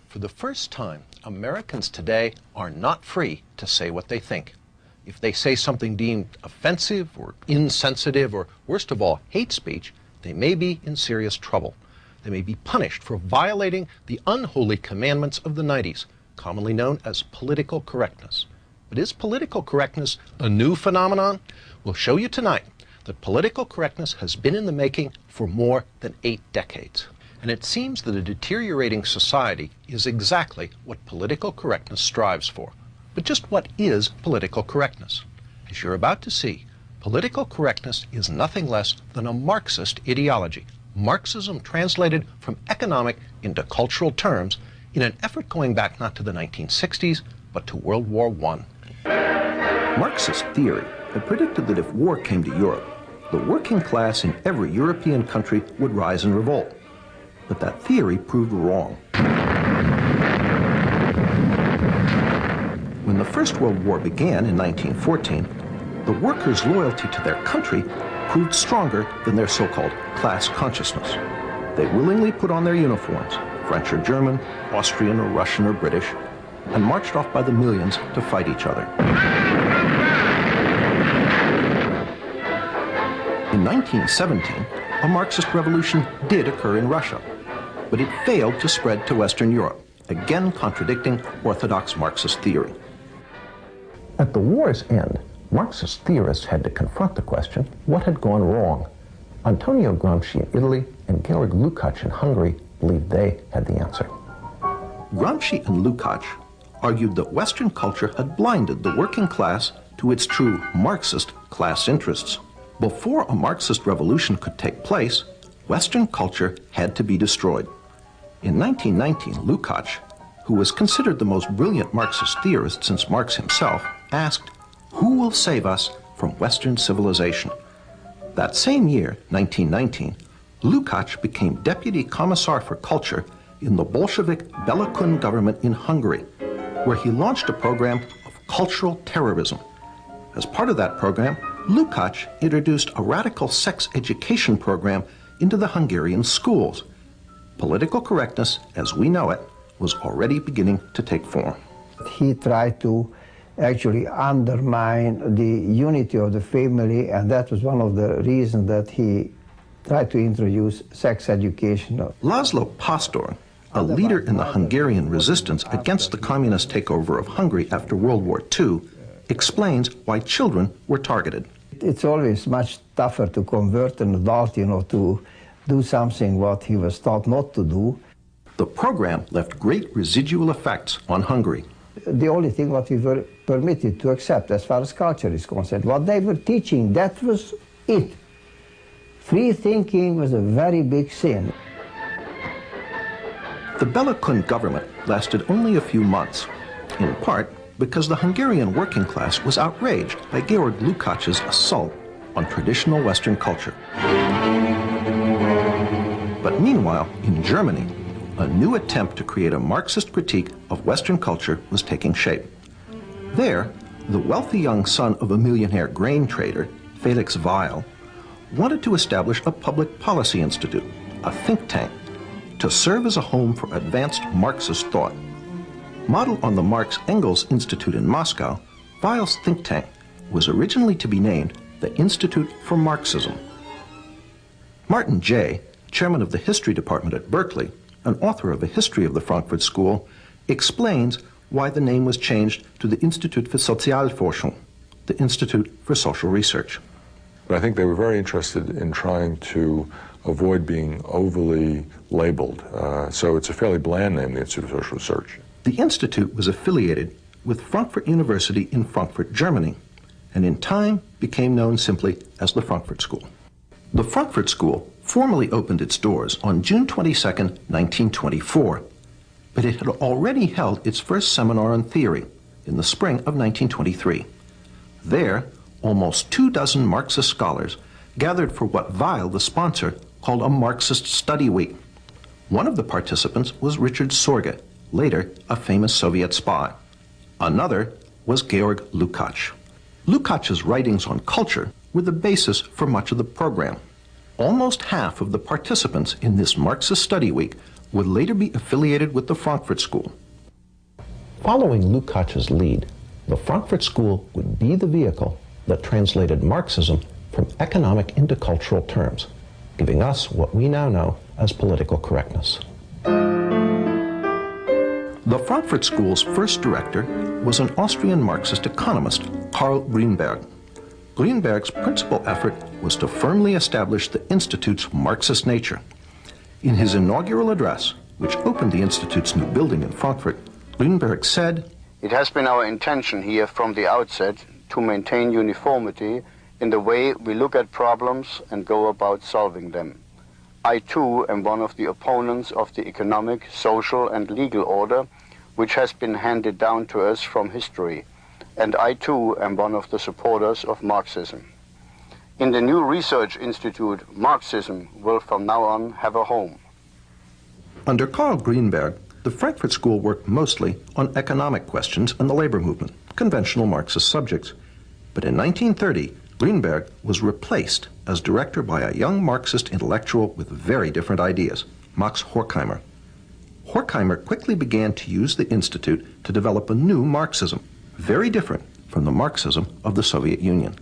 For the first time, Americans today are not free to say what they think. If they say something deemed offensive or insensitive or, worst of all, hate speech, they may be in serious trouble. They may be punished for violating the unholy commandments of the 90s, commonly known as political correctness. But is political correctness a new phenomenon? We'll show you tonight that political correctness has been in the making for more than 8 decades. And it seems that a deteriorating society is exactly what political correctness strives for. But just what is political correctness? As you're about to see, political correctness is nothing less than a Marxist ideology. Marxism translated from economic into cultural terms in an effort going back not to the 1960s, but to World War I. Marxist theory had predicted that if war came to Europe, the working class in every European country would rise in revolt. But that theory proved wrong. When the First World War began in 1914, the workers' loyalty to their country proved stronger than their so-called class consciousness. They willingly put on their uniforms, French or German, Austrian or Russian or British, and marched off by the millions to fight each other. In 1917, a Marxist revolution did occur in Russia, but it failed to spread to Western Europe, again contradicting orthodox Marxist theory. At the war's end, Marxist theorists had to confront the question, what had gone wrong? Antonio Gramsci in Italy and Georg Lukács in Hungary believed they had the answer. Gramsci and Lukács argued that Western culture had blinded the working class to its true Marxist class interests. Before a Marxist revolution could take place, Western culture had to be destroyed. In 1919, Lukács, who was considered the most brilliant Marxist theorist since Marx himself, asked, "Who will save us from Western civilization?" That same year, 1919, Lukács became Deputy Commissar for Culture in the Bolshevik Bela Kun government in Hungary, where he launched a program of cultural terrorism. As part of that program, Lukács introduced a radical sex education program into the Hungarian schools. Political correctness, as we know it, was already beginning to take form. He tried to actually undermine the unity of the family, and that was one of the reasons that he tried to introduce sex education. Laszlo Pastor, a leader in the Hungarian resistance against the communist takeover of Hungary after World War II, explains why children were targeted. It's always much tougher to convert an adult, to do something what he was taught not to do. The program left great residual effects on Hungary. The only thing what we were permitted to accept as far as culture is concerned, what they were teaching, that was it. Free thinking was a very big sin. The Bela Kun government lasted only a few months, in part because the Hungarian working class was outraged by Georg Lukács' assault on traditional Western culture. But meanwhile, in Germany, a new attempt to create a Marxist critique of Western culture was taking shape. There, the wealthy young son of a millionaire grain trader, Felix Weil, wanted to establish a public policy institute, a think tank, to serve as a home for advanced Marxist thought. Modeled on the Marx-Engels Institute in Moscow, Weil's think tank was originally to be named the Institute for Marxism. Martin Jay, chairman of the history department at Berkeley, an author of a history of the Frankfurt School, explains why the name was changed to the Institut für Sozialforschung, the Institute for Social Research. But I think they were very interested in trying to avoid being overly labeled. So it's a fairly bland name, the Institute for Social Research. The Institute was affiliated with Frankfurt University in Frankfurt, Germany, and in time became known simply as the Frankfurt School. The Frankfurt School formally opened its doors on June 22, 1924, but it had already held its first seminar on theory in the spring of 1923. There, almost 24 Marxist scholars gathered for what Weil, the sponsor, called a Marxist study week. One of the participants was Richard Sorge, later a famous Soviet spy. Another was Georg Lukács. Lukács' writings on culture were the basis for much of the program. Almost half of the participants in this Marxist study week would later be affiliated with the Frankfurt School. Following Lukács's lead, the Frankfurt School would be the vehicle that translated Marxism from economic into cultural terms, giving us what we now know as political correctness. The Frankfurt School's first director was an Austrian Marxist economist, Karl Grünberg. Grünberg's principal effort was to firmly establish the Institute's Marxist nature. In his inaugural address, which opened the Institute's new building in Frankfurt, Grünberg said, "It has been our intention here from the outset to maintain uniformity in the way we look at problems and go about solving them. I too am one of the opponents of the economic, social and legal order which has been handed down to us from history, and I too am one of the supporters of Marxism. In the new research institute, Marxism will from now on have a home." Under Karl Grünberg, the Frankfurt School worked mostly on economic questions and the labor movement, conventional Marxist subjects. But in 1930, Grünberg was replaced as director by a young Marxist intellectual with very different ideas, Max Horkheimer. Horkheimer quickly began to use the Institute to develop a new Marxism, very different from the Marxism of the Soviet Union.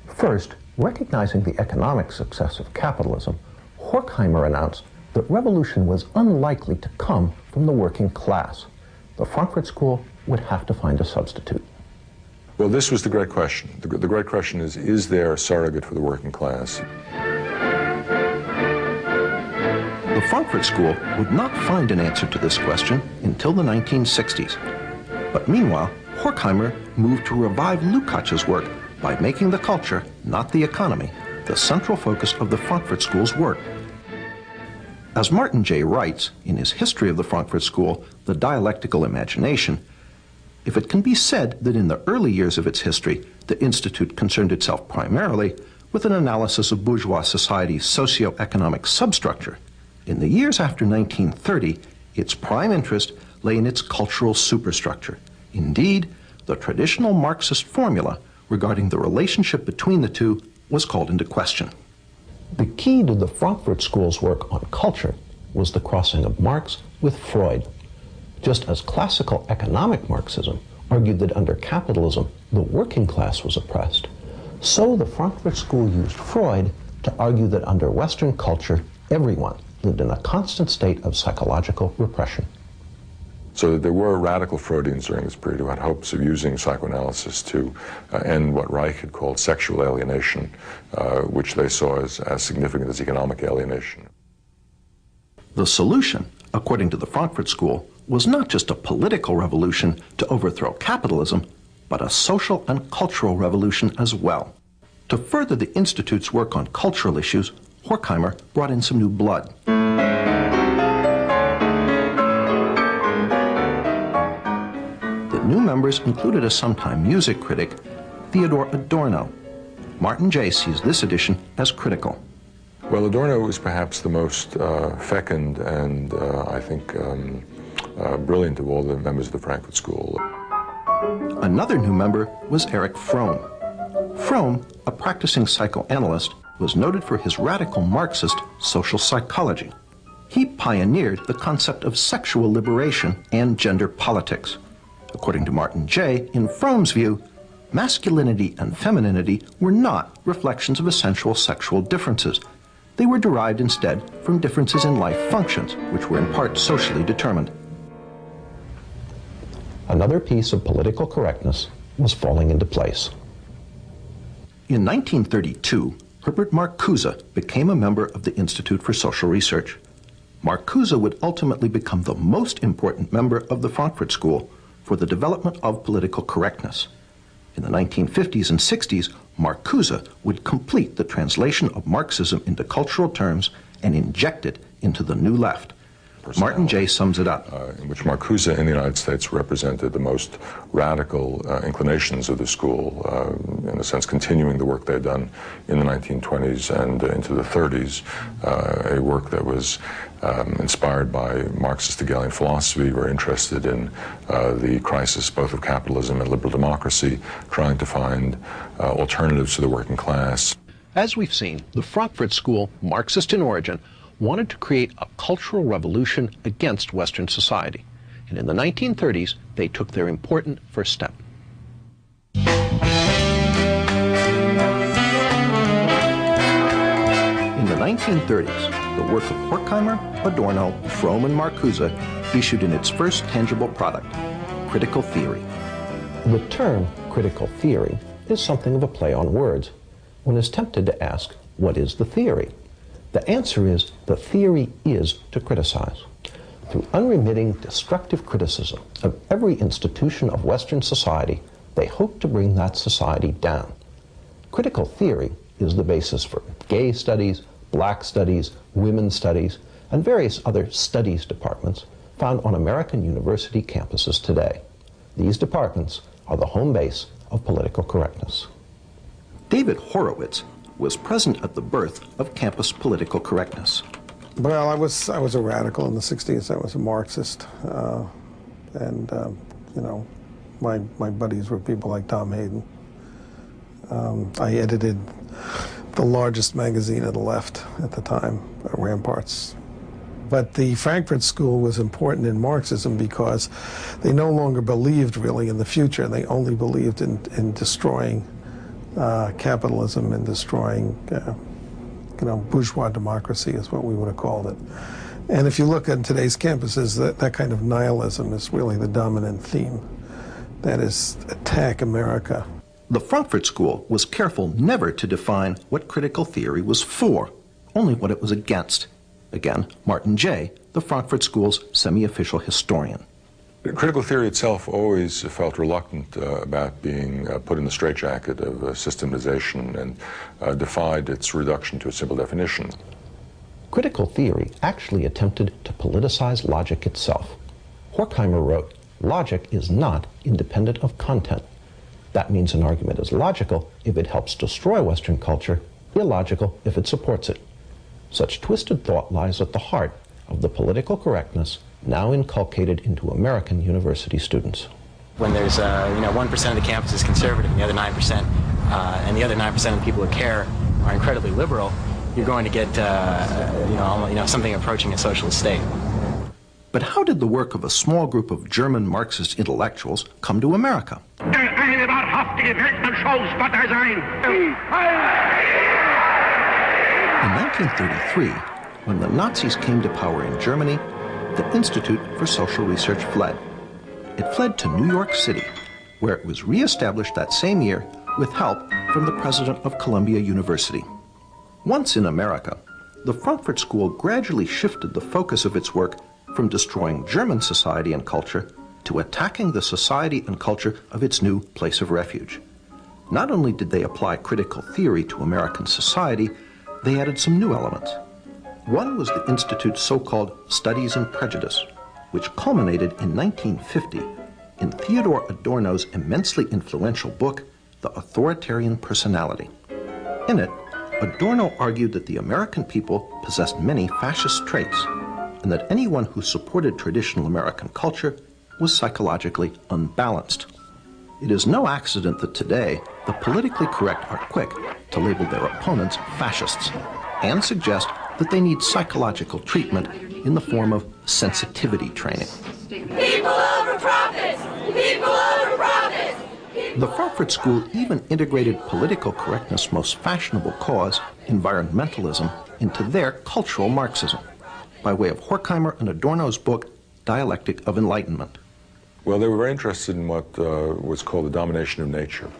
First, recognizing the economic success of capitalism, Horkheimer announced that revolution was unlikely to come from the working class. The Frankfurt School would have to find a substitute. Well, this was the great question. The great question is there a surrogate for the working class? The Frankfurt School would not find an answer to this question until the 1960s. But meanwhile, Horkheimer moved to revive Lukács's work by making the culture, not the economy, the central focus of the Frankfurt School's work. As Martin J. writes in his History of the Frankfurt School, The Dialectical Imagination, if it can be said that in the early years of its history, the Institute concerned itself primarily with an analysis of bourgeois society's socio-economic substructure, in the years after 1930, its prime interest lay in its cultural superstructure. Indeed, the traditional Marxist formula regarding the relationship between the two was called into question. The key to the Frankfurt School's work on culture was the crossing of Marx with Freud. Just as classical economic Marxism argued that under capitalism the working class was oppressed, so the Frankfurt School used Freud to argue that under Western culture everyone lived in a constant state of psychological repression. So there were radical Freudians during this period who had hopes of using psychoanalysis to end what Reich had called sexual alienation, which they saw as significant as economic alienation. The solution, according to the Frankfurt School, was not just a political revolution to overthrow capitalism, but a social and cultural revolution as well. To further the Institute's work on cultural issues, Horkheimer brought in some new blood. The new members included a sometime music critic, Theodor Adorno. Martin J. sees this edition as critical. Well, Adorno is perhaps the most fecund and, I think, brilliant of all the members of the Frankfurt School. Another new member was Erich Fromm. Fromm, a practicing psychoanalyst, was noted for his radical Marxist social psychology. He pioneered the concept of sexual liberation and gender politics. According to Martin J., in Fromm's view, masculinity and femininity were not reflections of essential sexual differences. They were derived instead from differences in life functions, which were in part socially determined. Another piece of political correctness was falling into place. In 1932, Herbert Marcuse became a member of the Institute for Social Research. Marcuse would ultimately become the most important member of the Frankfurt School for the development of political correctness. In the 1950s and 60s, Marcuse would complete the translation of Marxism into cultural terms and inject it into the New Left. Martin J. sums it up. In which Marcuse in the United States represented the most radical inclinations of the school, in a sense continuing the work they had done in the 1920s and into the 30s, a work that was inspired by Marxist Hegelian philosophy, very interested in the crisis both of capitalism and liberal democracy, trying to find alternatives to the working class. As we've seen, the Frankfurt School, Marxist in origin, wanted to create a cultural revolution against Western society. And in the 1930s, they took their important first step. In the 1930s, the work of Horkheimer, Adorno, Fromm, and Marcuse issued in its first tangible product, critical theory. The term critical theory is something of a play on words. One is tempted to ask, what is the theory? The answer is, the theory is to criticize. Through unremitting, destructive criticism of every institution of Western society, they hope to bring that society down. Critical theory is the basis for gay studies, black studies, women's studies, and various other studies departments found on American university campuses today. These departments are the home base of political correctness. David Horowitz was present at the birth of campus political correctness. Well, I was a radical in the 60s. I was a Marxist. You know, my buddies were people like Tom Hayden. I edited the largest magazine of the left at the time, Ramparts. But the Frankfurt School was important in Marxism because they no longer believed really in the future. They only believed in destroying capitalism and destroying, bourgeois democracy is what we would have called it. And if you look at today's campuses, that kind of nihilism is really the dominant theme. That is, attack America. The Frankfurt School was careful never to define what critical theory was for, only what it was against. Again, Martin Jay, the Frankfurt School's semi-official historian. Critical theory itself always felt reluctant about being put in the straitjacket of systematization and defied its reduction to a simple definition. Critical theory actually attempted to politicize logic itself. Horkheimer wrote, "Logic is not independent of content. That means an argument is logical if it helps destroy Western culture, illogical if it supports it." Such twisted thought lies at the heart of the political correctness now inculcated into American university students. When there's 1% of the campus is conservative and the other 9%, and the other 9% of the people who care are incredibly liberal, you're going to get something approaching a socialist state. But how did the work of a small group of German Marxist intellectuals come to America? In 1933, when the Nazis came to power in Germany, the Institute for Social Research fled. It fled to New York City, where it was reestablished that same year with help from the president of Columbia University. Once in America, the Frankfurt School gradually shifted the focus of its work from destroying German society and culture to attacking the society and culture of its new place of refuge. Not only did they apply critical theory to American society, they added some new elements. One was the Institute's so-called Studies in Prejudice, which culminated in 1950 in Theodore Adorno's immensely influential book, The Authoritarian Personality. In it, Adorno argued that the American people possessed many fascist traits, and that anyone who supported traditional American culture was psychologically unbalanced. It is no accident that today, the politically correct are quick to label their opponents fascists and suggest that they need psychological treatment in the form of sensitivity training. People over profits! People over profits! The Frankfurt School even integrated political correctness' most fashionable cause, environmentalism, into their cultural Marxism, by way of Horkheimer and Adorno's book, Dialectic of Enlightenment. Well, they were very interested in what was called the domination of nature.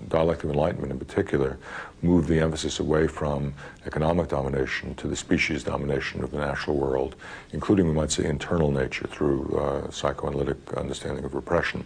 Dialectic of Enlightenment in particular moved the emphasis away from economic domination to the species domination of the natural world, including, we might say, internal nature through psychoanalytic understanding of repression.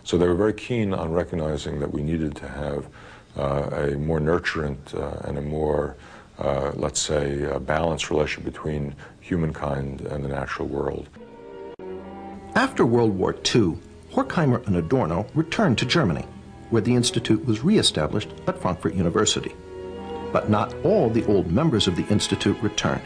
So they were very keen on recognizing that we needed to have a more nurturant and a more, let's say, balanced relation between humankind and the natural world. After World War II, Horkheimer and Adorno returned to Germany, where the Institute was re-established at Frankfurt University. But not all the old members of the Institute returned.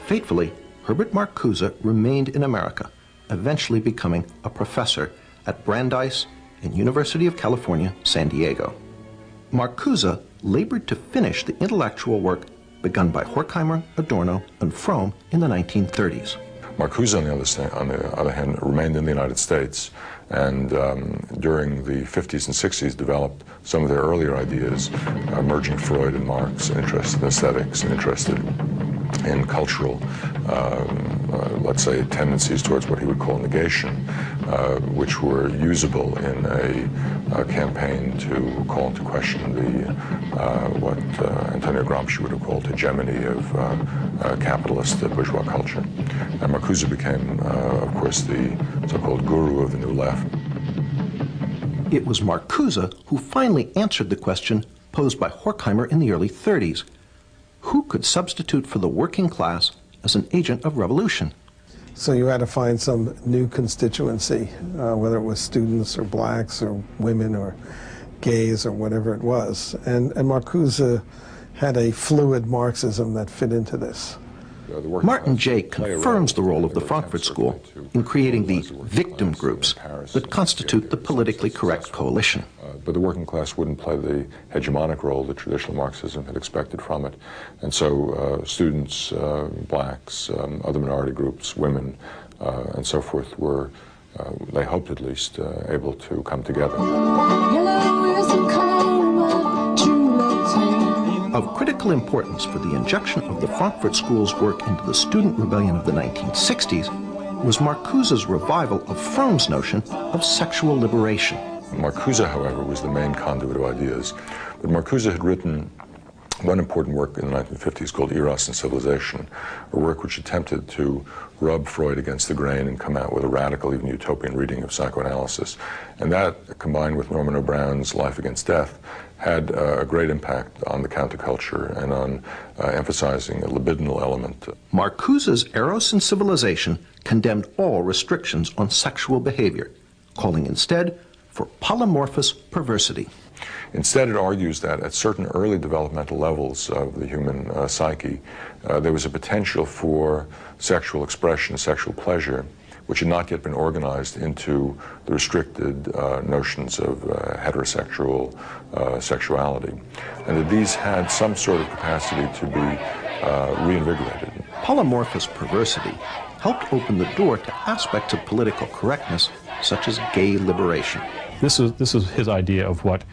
Fatefully, Herbert Marcuse remained in America, eventually becoming a professor at Brandeis and University of California, San Diego. Marcuse labored to finish the intellectual work begun by Horkheimer, Adorno, and Fromm in the 1930s. Marcuse, on the other hand, remained in the United States, and during the 50s and 60s developed some of their earlier ideas, merging Freud and Marx, interested in aesthetics and interested in cultural, let's say, tendencies towards what he would call negation, which were usable in a campaign to call into question the what Antonio Gramsci would have called hegemony of capitalist bourgeois culture. And Marcuse became, of course, the so-called guru of the New Left. It was Marcuse who finally answered the question posed by Horkheimer in the early 30s. Who could substitute for the working class as an agent of revolution? So you had to find some new constituency, whether it was students or blacks or women or gays or whatever it was. And Marcuse had a fluid Marxism that fit into this. Martin Jay confirms the role of the Frankfurt School in creating the victim groups that constitute the politically correct coalition. But the working class wouldn't play the hegemonic role that traditional Marxism had expected from it. And so students, blacks, other minority groups, women, and so forth were, they hoped at least, able to come together. Of critical importance for the injection of the Frankfurt School's work into the student rebellion of the 1960s was Marcuse's revival of Fromm's notion of sexual liberation. Marcuse, however, was the main conduit of ideas. But Marcuse had written one important work in the 1950s called Eros and Civilization, a work which attempted to rub Freud against the grain and come out with a radical, even utopian reading of psychoanalysis. And that, combined with Norman O'Brown's Life Against Death, had a great impact on the counterculture and on emphasizing a libidinal element. Marcuse's Eros and Civilization condemned all restrictions on sexual behavior, calling instead for polymorphous perversity. Instead, it argues that at certain early developmental levels of the human psyche, there was a potential for sexual expression, sexual pleasure, which had not yet been organized into the restricted notions of heterosexual sexuality, and that these had some sort of capacity to be reinvigorated. Polymorphous perversity helped open the door to aspects of political correctness, such as gay liberation. This is his idea of what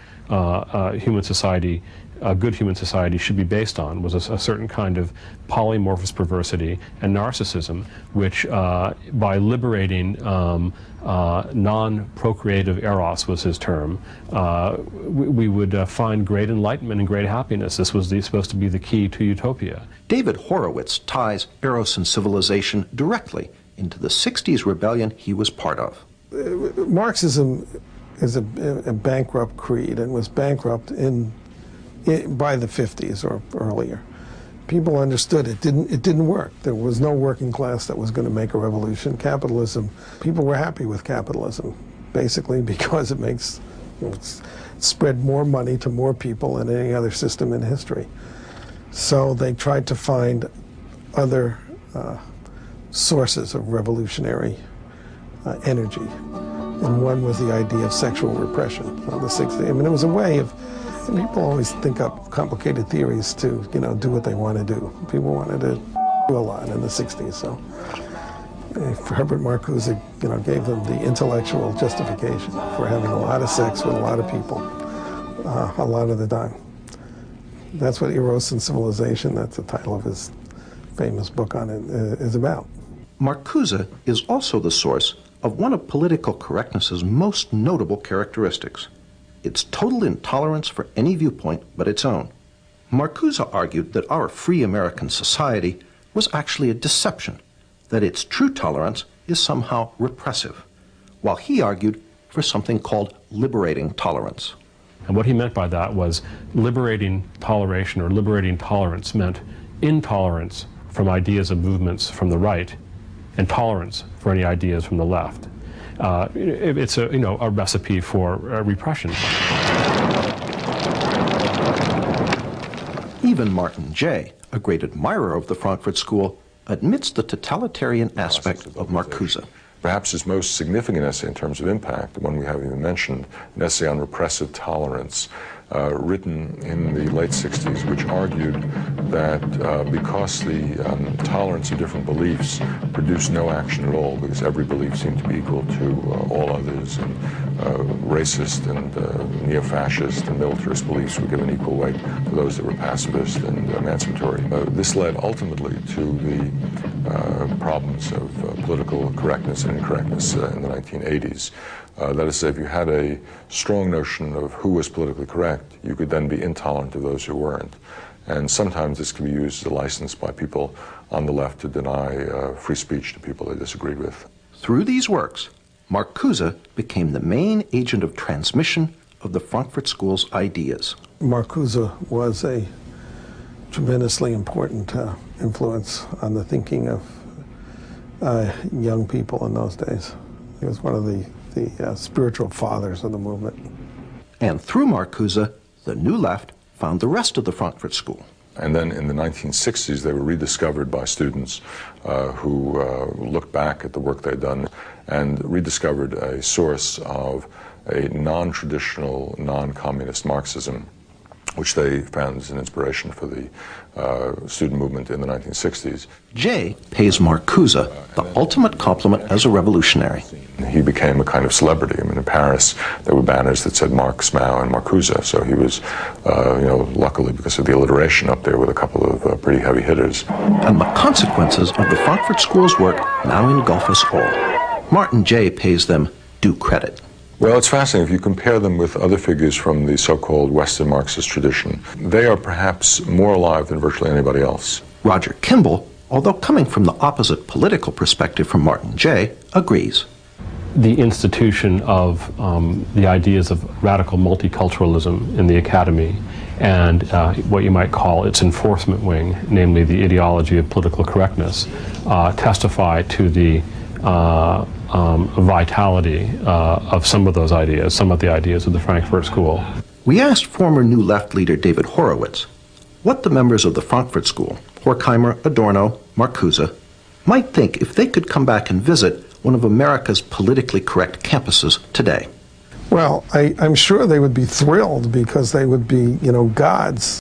human society, a good human society, should be based on, was a certain kind of polymorphous perversity and narcissism, which by liberating non-procreative eros, was his term, we would find great enlightenment and great happiness. This was supposed to be the key to utopia. David Horowitz ties Eros and Civilization directly into the 60s rebellion he was part of. Marxism is a bankrupt creed and was bankrupt by the 50s or earlier. People understood it didn't work. There was no working class that was going to make a revolution. Capitalism, people were happy with capitalism, basically because it makes, spread more money to more people than any other system in history. So they tried to find other sources of revolutionary energy. And one was the idea of sexual repression of the 60s. I mean, it was a way of, people always think up complicated theories to, do what they want to do. People wanted to do a lot in the 60s, so Herbert Marcuse, gave them the intellectual justification for having a lot of sex with a lot of people, a lot of the time. That's what Eros and Civilization, that's the title of his famous book on it, is about. Marcuse is also the source of one of political correctness's most notable characteristics, its total intolerance for any viewpoint but its own. Marcuse argued that our free American society was actually a deception, that its true tolerance is somehow repressive, while he argued for something called liberating tolerance. And what he meant by that was liberating toleration or liberating tolerance meant intolerance from ideas and movements from the right and tolerance for any ideas from the left. It's a recipe for repression. Even Martin Jay, a great admirer of the Frankfurt School, admits the totalitarian aspect of Marcuse. Perhaps his most significant essay in terms of impact, the one we haven't even mentioned, an essay on repressive tolerance, written in the late 60s, which argued that because the tolerance of different beliefs produced no action at all, because every belief seemed to be equal to all others, and racist and neo-fascist and militarist beliefs were given equal weight to those that were pacifist and emancipatory. This led ultimately to the problems of political correctness and incorrectness in the 1980s. That is, if you had a strong notion of who was politically correct, you could then be intolerant of those who weren't. And sometimes this can be used as a license by people on the left to deny free speech to people they disagreed with. Through these works, Marcuse became the main agent of transmission of the Frankfurt School's ideas. Marcuse was a tremendously important influence on the thinking of young people in those days. He was one of the spiritual fathers of the movement. And through Marcuse, the New Left found the rest of the Frankfurt School. And then in the 1960s, they were rediscovered by students who looked back at the work they'd done and rediscovered a source of a non-traditional, non-communist Marxism, which they found as an inspiration for the student movement in the 1960s. Jay pays Marcuse the ultimate compliment as a revolutionary. He became a kind of celebrity. I mean, in Paris, there were banners that said Marx, Mao, and Marcuse. So he was, luckily because of the alliteration up there with a couple of pretty heavy hitters. And the consequences of the Frankfurt School's work now engulf us all. Martin Jay pays them due credit. Well, it's fascinating. If you compare them with other figures from the so-called Western Marxist tradition, they are perhaps more alive than virtually anybody else. Roger Kimball, although coming from the opposite political perspective from Martin Jay, agrees. The institution of the ideas of radical multiculturalism in the academy and what you might call its enforcement wing, namely the ideology of political correctness, testify to the vitality of some of those ideas, some of the ideas of the Frankfurt School. We asked former New Left leader David Horowitz what the members of the Frankfurt School, Horkheimer, Adorno, Marcuse, might think if they could come back and visit one of America's politically correct campuses today. Well, I'm sure they would be thrilled because they would be, gods.